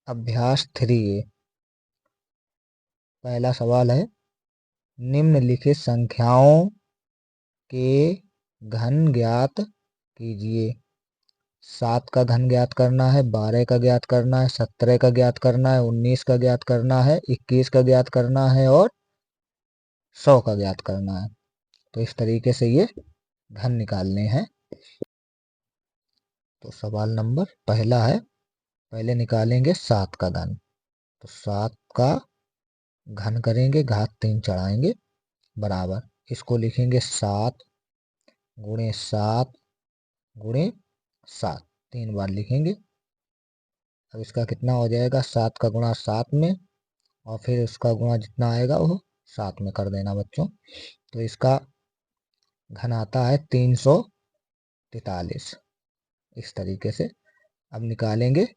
अभ्यास 3 पहला सवाल है, निम्नलिखित संख्याओं के घन ज्ञात कीजिए। 7 का घन ज्ञात करना है, 12 का ज्ञात करना है, 17 का ज्ञात करना है, 19 का ज्ञात करना है, 21 का ज्ञात करना है और 100 का ज्ञात करना है। तो इस तरीके से ये घन निकालने हैं। तो सवाल नंबर पहला है, पहले निकालेंगे 7 का घन। तो 7 का घन करेंगे, घात 3 चढ़ाएंगे, बराबर इसको लिखेंगे 7 गुणे 7 गुणे 7, 3 बार लिखेंगे। अब इसका कितना हो जाएगा, 7 का गुणा 7 में और फिर उसका गुणा जितना आएगा वो 7 में कर देना बच्चों। तो इसका घन आता है 343। इस तरीके से अब निकालेंगे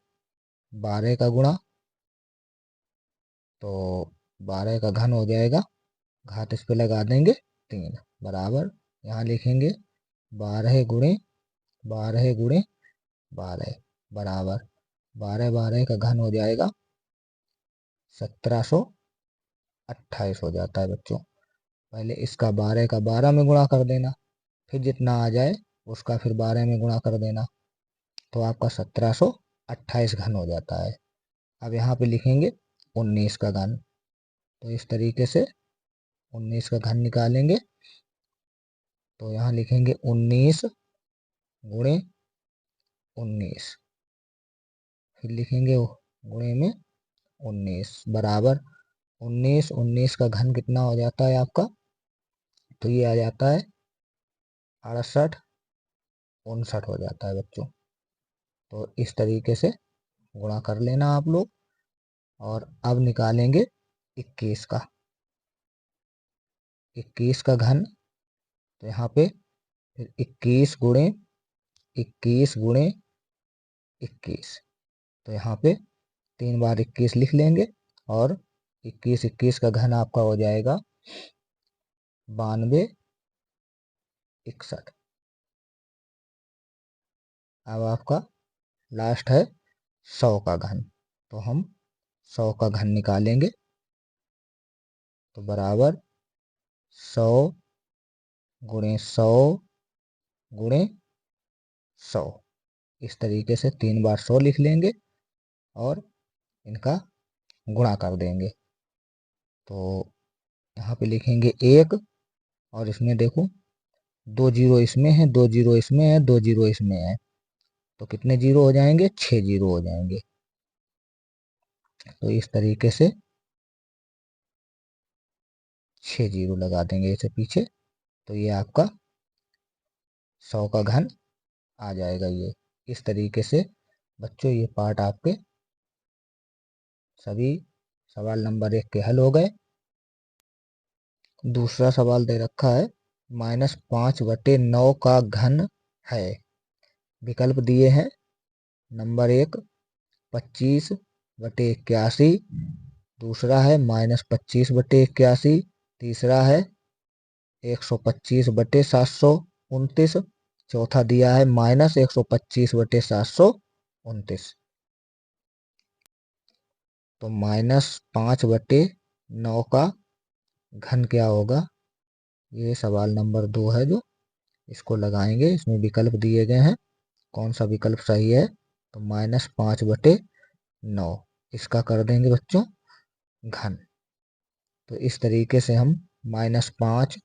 12 का गुणा। तो 12 का घन हो जाएगा, घात इस पे लगा देंगे 3, बराबर यहाँ लिखेंगे 12 गुणे 12 गुणे 12, बराबर 12 12 का घन हो जाएगा 1728 हो जाता है बच्चों। पहले इसका 12 का 12 में गुणा कर देना, फिर जितना आ जाए उसका फिर 12 में गुणा कर देना, तो आपका 1728 घन हो जाता है। अब यहाँ पे लिखेंगे 19 का घन। तो इस तरीके से 19 का घन निकालेंगे। तो यहाँ लिखेंगे 19 गुणे 19, फिर लिखेंगे गुणे में 19, बराबर 19 19 का घन कितना हो जाता है आपका, तो ये आ जाता है 68 59 हो जाता है बच्चों। तो इस तरीके से गुणा कर लेना आप लोग। और अब निकालेंगे 21 का। 21 का घन, तो यहाँ पे फिर 21 गुणे 21 गुणे 21, तो यहाँ पे 3 बार 21 लिख लेंगे और 21 21 का घन आपका हो जाएगा 92 61। अब आपका लास्ट है 100 का घन। तो हम 100 का घन निकालेंगे। तो बराबर 100 गुणे 100 गुणे 100, इस तरीके से 3 बार 100 लिख लेंगे और इनका गुणा कर देंगे। तो यहाँ पे लिखेंगे 1 और इसमें देखो 2 जीरो इसमें है, 2 जीरो इसमें है, 2 जीरो इसमें है, तो कितने जीरो हो जाएंगे, 6 जीरो हो जाएंगे। तो इस तरीके से 6 जीरो लगा देंगे इसे पीछे। तो ये आपका 100 का घन आ जाएगा। ये इस तरीके से बच्चों ये पार्ट आपके सभी सवाल नंबर 1 के हल हो गए। दूसरा सवाल दे रखा है, -5/9 का घन है। विकल्प दिए हैं, नंबर 1 25/81, दूसरा है -25/81, तीसरा है 125/729, चौथा दिया है -125/729। तो -5/9 का घन क्या होगा, ये सवाल नंबर 2 है जो इसको लगाएंगे। इसमें विकल्प दिए गए हैं, कौन सा विकल्प सही है। तो -5/9 इसका कर देंगे बच्चों घन। तो इस तरीके से हम -5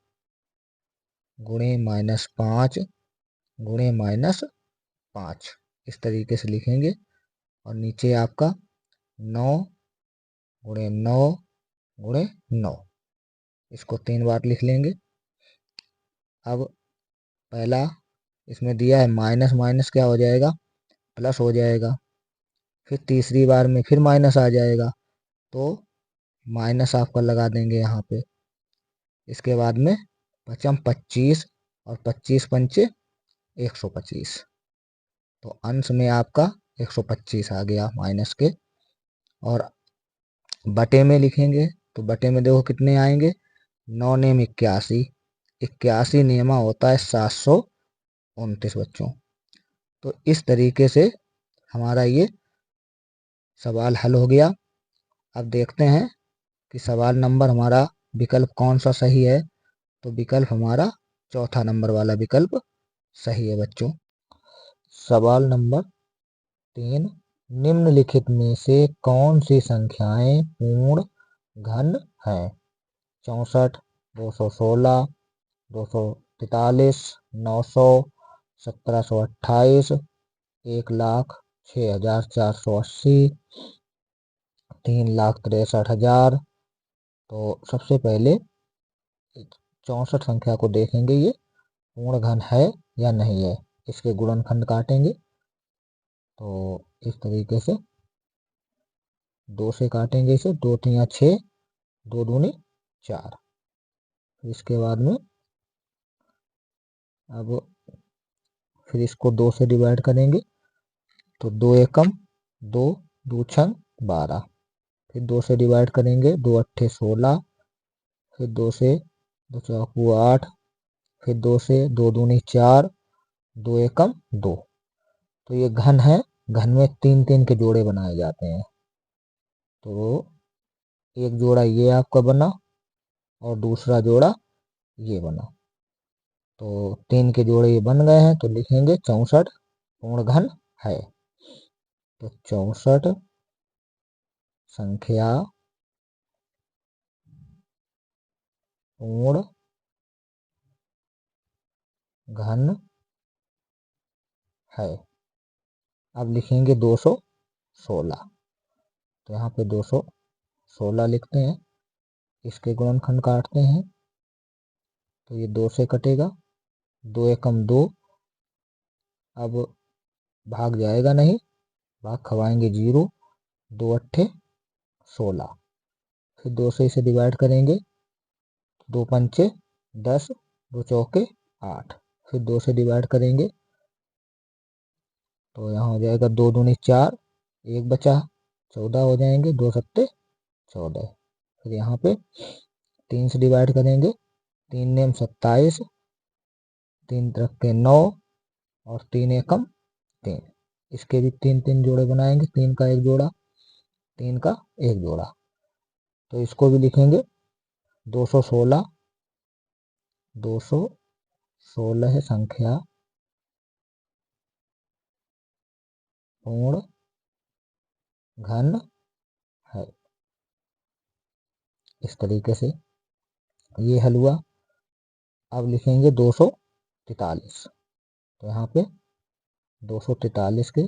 गुणे -5 गुणे -5 इस तरीके से लिखेंगे। और नीचे आपका 9 गुणे 9 गुणे 9, इसको 3 बार लिख लेंगे। अब पहला इसमें दिया है माइनस माइनस क्या हो जाएगा, प्लस हो जाएगा। फिर तीसरी बार में फिर माइनस आ जाएगा, तो माइनस आपका लगा देंगे यहाँ पे। इसके बाद में पचम 25 और 25 पंचे 125, तो अंश में आपका 125 आ गया माइनस के। और बटे में लिखेंगे, तो बटे में देखो कितने आएंगे, 9 नेम 81, 81 नेमा होता है 729 बच्चों। तो इस तरीके से हमारा ये सवाल हल हो गया। अब देखते हैं कि सवाल नंबर हमारा विकल्प कौन सा सही है। तो विकल्प हमारा चौथा नंबर वाला विकल्प सही है बच्चों। सवाल नंबर 3, निम्नलिखित में से कौन सी संख्याएं पूर्ण घन है? 64, 216, 243, 900, 1728, 1,06,480, 3,63,000। तो सबसे पहले 64 संख्या को देखेंगे, ये पूर्ण घन है या नहीं है। इसके गुणनखंड काटेंगे तो इस तरीके से 2 से काटेंगे इसे, 2 3 6, 2 दूनी 4। इसके बाद में अब फिर इसको 2 से डिवाइड करेंगे तो 2 एकम 2, 2 छंग 12। फिर 2 से डिवाइड करेंगे, 2 अट्ठे 16, फिर 2 से 2 चौकू 8, फिर 2 से 2 दूनी 4, 2 एकम 2। तो ये घन है। घन में 3 3 के जोड़े बनाए जाते हैं। तो एक जोड़ा ये आपका बना और दूसरा जोड़ा ये बना। तो 3 के जोड़े ये बन गए हैं, तो लिखेंगे 64 पूर्ण घन है। तो 64 संख्या पूर्ण घन है। अब लिखेंगे 216। तो यहाँ पे 216 लिखते हैं। इसके गुणनखंड काटते हैं तो ये 2 से कटेगा, 2 एकम 2। अब भाग जाएगा नहीं, भाग खवाएंगे 0, 2 अट्ठे 16। फिर 2 से इसे डिवाइड करेंगे, 2 पंचे 10, 2 चौके 8। फिर 2 से डिवाइड करेंगे तो यहाँ हो जाएगा 2 दूनी 4, 1 बचा 14 हो जाएंगे, 2 सत्ते 14। फिर यहाँ पे 3 से डिवाइड करेंगे, 3 नेम 27, 3 त्रिक के 9 और 3 एकम 3। इसके भी 3 3 जोड़े बनाएंगे, 3 का एक जोड़ा, 3 का एक जोड़ा। तो इसको भी लिखेंगे 216। 216 संख्या पूर्ण घन है। इस तरीके से ये हल हुआ। अब लिखेंगे 243। तो यहाँ पे 243 के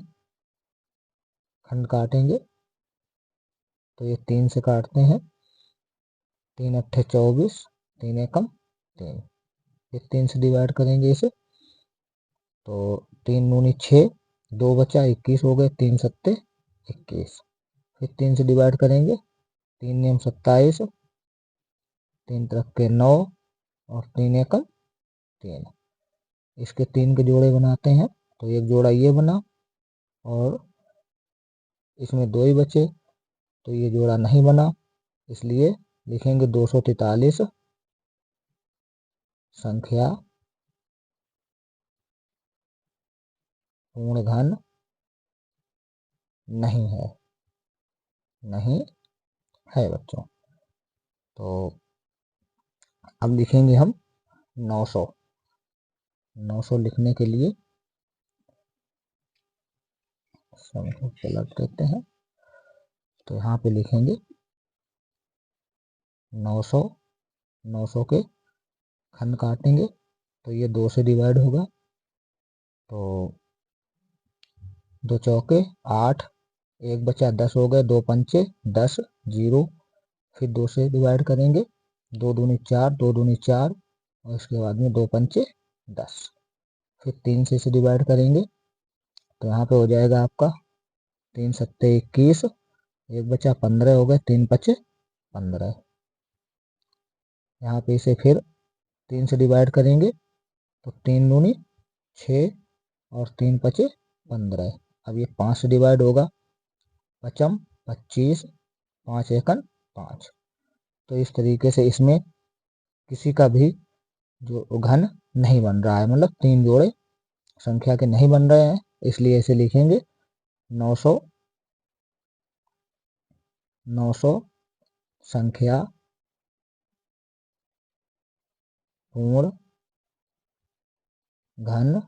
खंड काटेंगे तो ये 3 से काटते हैं, 3 अट्ठे 24, 3 एकम 3। फिर 3 से डिवाइड करेंगे इसे तो 3 दूनी 6, 2 बचा 21 हो गए, 3 सत्ते 21। फिर 3 से डिवाइड करेंगे, 3 नेम 27, 3 त्रिक के 9 और 3 एकम 3। इसके 3 के जोड़े बनाते हैं तो एक जोड़ा ये बना और इसमें 2 ही बचे, तो ये जोड़ा नहीं बना। इसलिए लिखेंगे 243 संख्या पूर्ण घन नहीं है। नहीं है बच्चों। तो अब लिखेंगे हम 900। 900 लिखने के लिए को पलट देते हैं। तो यहाँ पे लिखेंगे 900। 900 के खंड काटेंगे तो ये 2 से डिवाइड होगा तो 2 चौके 8, 1 बचा 10 हो गए, 2 पंचे 10, 0। फिर 2 से डिवाइड करेंगे, 2 दूनी 4, 2 दूनी 4 और इसके बाद में 2 पंचे 10। फिर 3 से इसे डिवाइड करेंगे तो यहाँ पे हो जाएगा आपका 3 सत्ते 21, 1 बचा 15 हो गए, 3 पचे 15। यहाँ पे इसे फिर 3 से डिवाइड करेंगे तो 3 दूनी 6 और 3 पचे 15। अब ये 5 से डिवाइड होगा, पचम 25, 5 एकन 5। तो इस तरीके से इसमें किसी का भी जो घन नहीं बन रहा है, मतलब 3 जोड़े संख्या के नहीं बन रहे हैं। इसलिए इसे लिखेंगे 900 900 संख्या पूर्ण घन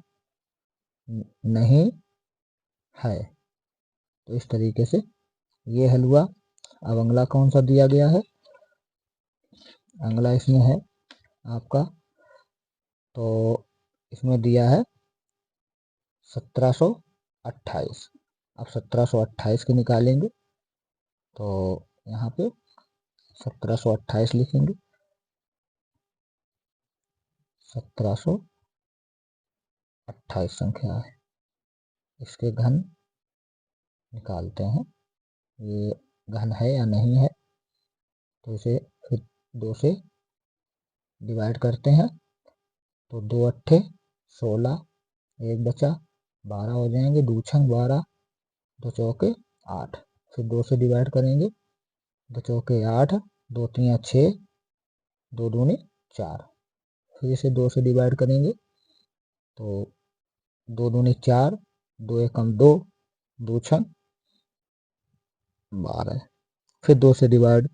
नहीं है। तो इस तरीके से ये हल हुआ। अब अगला कौन सा दिया गया है, अगला इसमें है आपका, तो इसमें दिया है 1728। अब 1728 के निकालेंगे, तो यहाँ पे 1728 लिखेंगे। 1728 संख्या है, इसके घन निकालते हैं, ये घन है या नहीं है। तो इसे फिर 2 से डिवाइड करते हैं, तो 2 अट्ठे 16, एक बचा 12 हो जाएंगे, 2 छंग 12, 2 चौके 8। फिर 2 से डिवाइड करेंगे, 2 चौके 8, 2 तियां 6, 2 दूनी 4। फिर इसे 2 से डिवाइड करेंगे, तो 2 दूनी 4, 2 एकम 2, 2 छंग 12। फिर 2 से डिवाइड,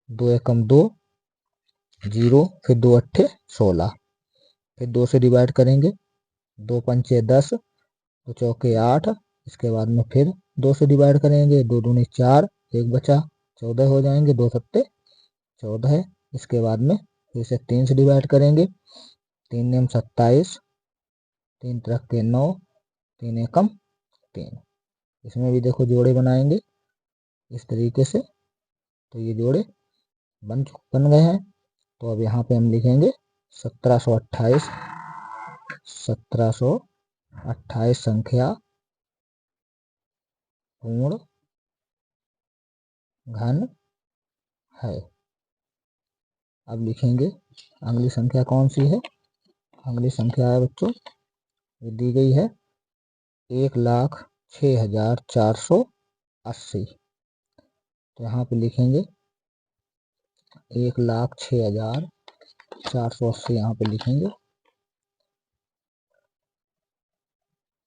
2 एकम 2, 0, फिर 2 अट्ठे 16। फिर 2 से डिवाइड करेंगे, 2 पंचे 10, 2 चौके 8। इसके बाद में फिर 2 से डिवाइड करेंगे, 2 दूनी 4, एक बचा 14 हो जाएंगे, 2 सत्ते 14। इसके बाद में फिर से 3 से डिवाइड करेंगे, 3 नेम 27, 3 तरह के 9, 3 एकम 3। इसमें भी देखो जोड़े बनाएंगे इस तरीके से, तो ये जोड़े बन गए हैं। तो अब यहाँ पे हम लिखेंगे 1728। 1728 संख्या पूर्ण घन है। अब लिखेंगे अगली संख्या कौन सी है, अगली संख्या है बच्चों, ये दी गई है 1,06,480। तो यहाँ पे लिखेंगे 1,06,480, यहाँ पे लिखेंगे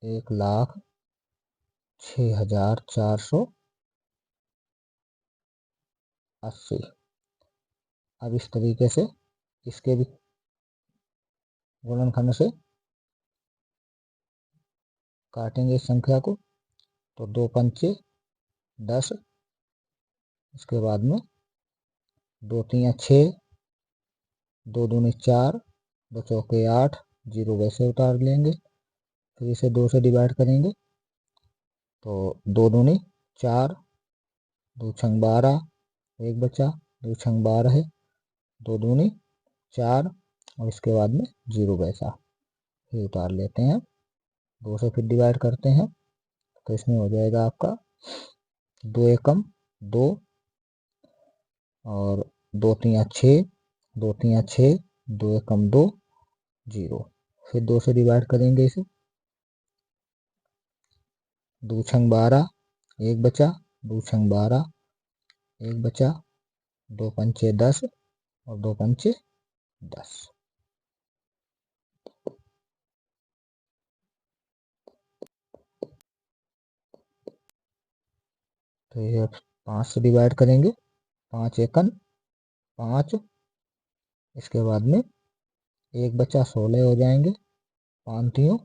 1,06,480। अब इस तरीके से इसके भी गुणनखंड से काटेंगे इस संख्या को, तो 2 पंचे 10, इसके बाद में 2 तियां 6, 2 दूनी 4, 2 चौके 8, 0 वैसे उतार लेंगे। फिर इसे 2 से डिवाइड करेंगे, तो 2 दूनी 4, 2 छंग 12, एक बचा 2 छंग 12 है, 2 दूनी 4, और इसके बाद में 0 वैसा फिर उतार लेते हैं। 2 से फिर डिवाइड करते हैं, तो इसमें हो जाएगा आपका 2 एकम 2, और 2 तियां 6, 2 तियां 6, 2 एकम 2, 0। फिर 2 से डिवाइड करेंगे इसे, 2 छंग 12, एक बचा 2 छंग 12, एक बचा 2 पंचे 10, और 2 पंचे 10। तो ये 5 से डिवाइड करेंगे, 5 एकन 5, इसके बाद में एक बचा 16 हो जाएंगे, 5 तियों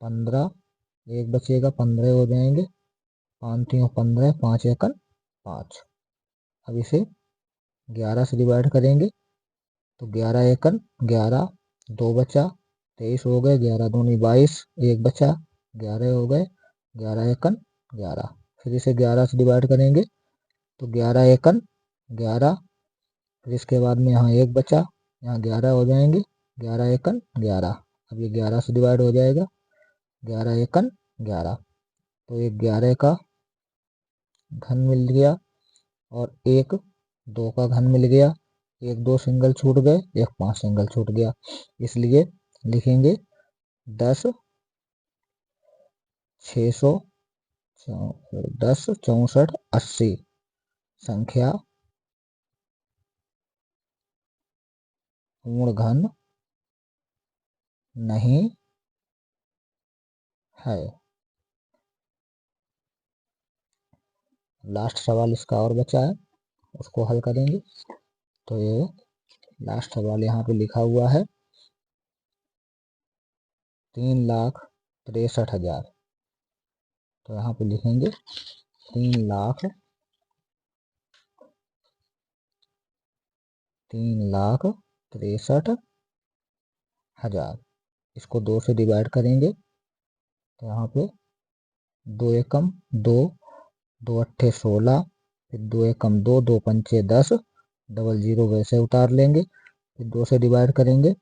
15, एक बचेगा 15 हो जाएंगे, 5 तियों 15, 5 एकन 5। अब इसे 11 से डिवाइड करेंगे, तो 11 एकन 11, 2 बचा 23 हो गए, 11 दूनी 22, एक बचा 11 हो गए, 11 एकन 11। फिर इसे 11 से डिवाइड करेंगे, तो 11 एकन 11, फिर इसके बाद में यहाँ एक बचा, यहाँ 11 हो जाएंगे, 11 एकन 11। अब ये 11 से डिवाइड हो जाएगा, 11 एकन 11, तो एक 11 का घन मिल गया, और एक 2 का घन मिल गया। एक 2 सिंगल छूट गए, एक 5 सिंगल छूट गया, इसलिए लिखेंगे 10 600 10 64 80 संख्या पूर्ण घन नहीं है। लास्ट सवाल इसका और बचा है, उसको हल करेंगे। तो ये लास्ट सवाल यहाँ पे लिखा हुआ है 3,63,000। तो यहाँ पे लिखेंगे 3,63,000। इसको 2 से डिवाइड करेंगे तो यहाँ पे 2 एकम 2, 2 अट्ठे 16, फिर 2 एकम 2, 2 पंचे 10, डबल जीरो वैसे उतार लेंगे, फिर 2 से डिवाइड करेंगे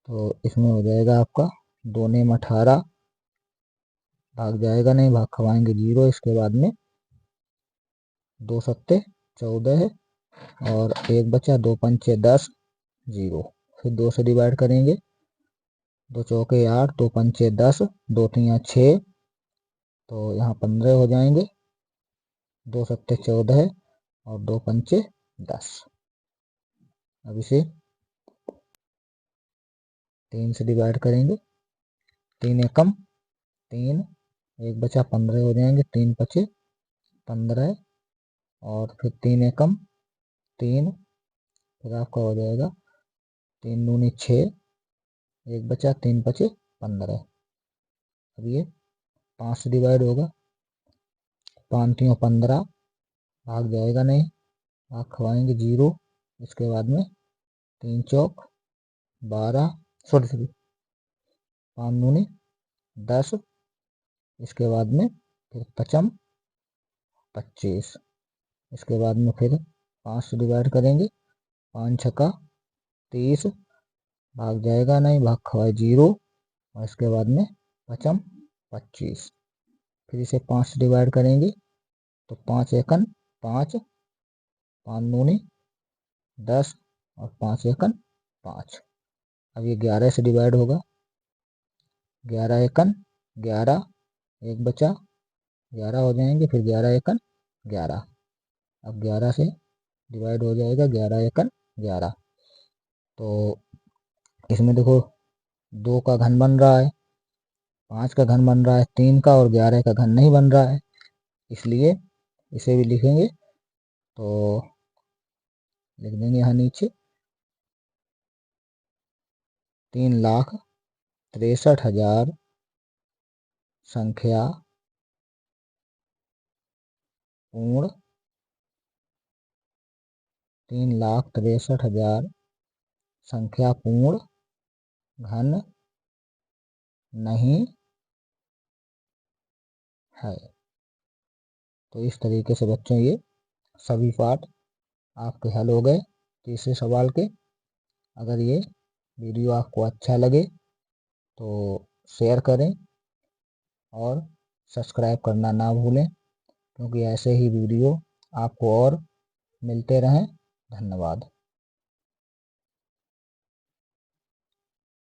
तो इसमें हो जाएगा आपका 2 नेम 18, भाग जाएगा नहीं, भाग खवाएंगे 0। इसके बाद में 2 सत्ते 14 और 1 बचा, 2 पंचे 10, 0। फिर 2 से डिवाइड करेंगे, 2 चौके 8, 2 पंचे 10, 2 तियां 6, तो यहाँ 15 हो जाएंगे, 2 सत्ते 14 और 2 पंचे 10। अब इसे 3 से डिवाइड करेंगे, 3 एकम 3, 1 बचा 15 हो जाएंगे, 3 पचे 15 और फिर 3 एकम 3, फिर आपका हो जाएगा 3 दूनी 6, 1 बचा 3 पचे 15। अब ये 5 से डिवाइड होगा, 5 तियों 15, भाग जाएगा नहीं, भाग खवाएंगे 0। इसके बाद में 3 चौक 12, सॉरी 5 दूनी 10। इसके बाद में फिर 5 25। इसके बाद में फिर 5 से डिवाइड करेंगे, 5 छक्का 30, भाग जाएगा नहीं, भाग खवाए 0। और इसके बाद में 5 25। फिर इसे 5 से डिवाइड करेंगे तो 5 एकन 5, 5 दूनी 10 और 5 एकन 5। अब ये 11 से डिवाइड होगा, 11 एकन 11, 1 बचा 11 हो जाएंगे, फिर 11 एकन 11। अब 11 से डिवाइड हो जाएगा, 11 एकन 11। तो इसमें देखो 2 का घन बन रहा है, 5 का घन बन रहा है, 3 का और 11 का घन नहीं बन रहा है, इसलिए इसे भी लिखेंगे। तो लिख देंगे यहाँ नीचे 3,63,000 संख्या पूर्ण, 3,63,000 संख्या पूर्ण घन नहीं है। तो इस तरीके से बच्चों ये सभी पार्ट आपके हल हो गए तीसरे सवाल के। अगर ये वीडियो आपको अच्छा लगे तो शेयर करें और सब्सक्राइब करना ना भूलें, क्योंकि ऐसे ही वीडियो आपको और मिलते रहें। धन्यवाद।